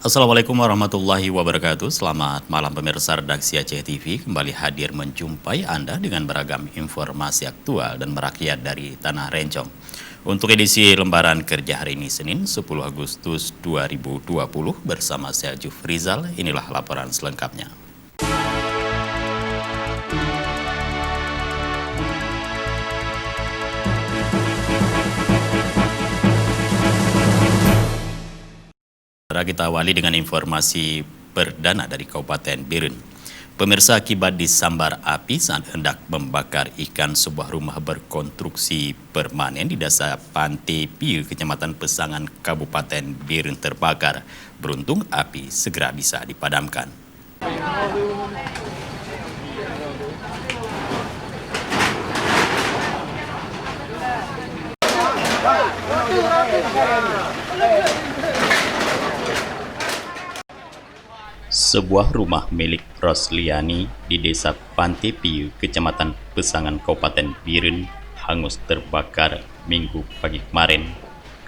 Assalamualaikum warahmatullahi wabarakatuh. Selamat malam pemirsa redaksi Aceh TV. Kembali hadir menjumpai Anda dengan beragam informasi aktual dan merakyat dari Tanah Rencong. Untuk edisi lembaran kerja hari ini Senin 10 Agustus 2020 bersama saya Jufrizal, inilah laporan selengkapnya. Kita awali dengan informasi perdana dari Kabupaten Biren. Pemirsa, akibat disambar api saat hendak membakar ikan, sebuah rumah berkonstruksi permanen di desa Pantai Piu, Kecamatan Pesangan, Kabupaten Biren terbakar. Beruntung api segera bisa dipadamkan. Sebuah rumah milik Rosliani di desa Pantai Piu, Kecamatan Pesangan, Kabupaten Biren, hangus terbakar Minggu pagi kemarin.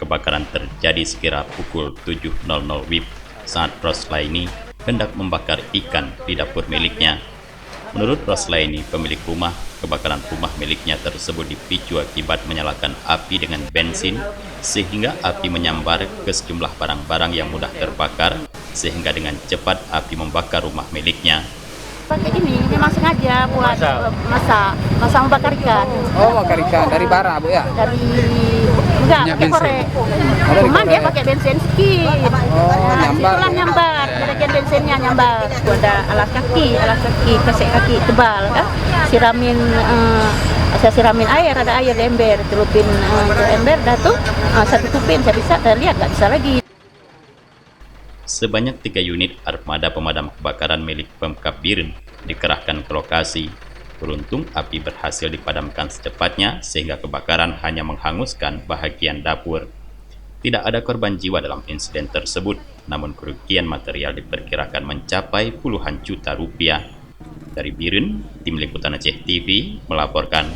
Kebakaran terjadi sekira pukul 7.00 WIB saat Rosliani hendak membakar ikan di dapur miliknya. Menurut Rosliani, pemilik rumah, kebakaran rumah miliknya tersebut dipicu akibat menyalakan api dengan bensin, sehingga api menyambar ke sejumlah barang-barang yang mudah terbakar, sehingga dengan cepat api membakar rumah miliknya. Pakai ini memang sengaja buat masa membakar ikan. Oh, bakar ikan dari bara, Bu ya? Enggak, pakai korek. Cuman dia pakai bensin sedikit. Oh, nyambar. Itulah nyambar, bagian bensinnya nyambar. Ada alas kaki, kesek kaki tebal kan. Saya siramin air, ada air di ember, celupin ke ember, dah tuh saya tutupin, saya bisa, saya lihat nggak bisa lagi. Sebanyak 3 unit armada pemadam kebakaran milik Pemkab Biren dikerahkan ke lokasi. Beruntung api berhasil dipadamkan secepatnya sehingga kebakaran hanya menghanguskan bahagian dapur. Tidak ada korban jiwa dalam insiden tersebut, namun kerugian material diperkirakan mencapai puluhan juta rupiah. Dari Biren, Tim Liputan Aceh TV melaporkan.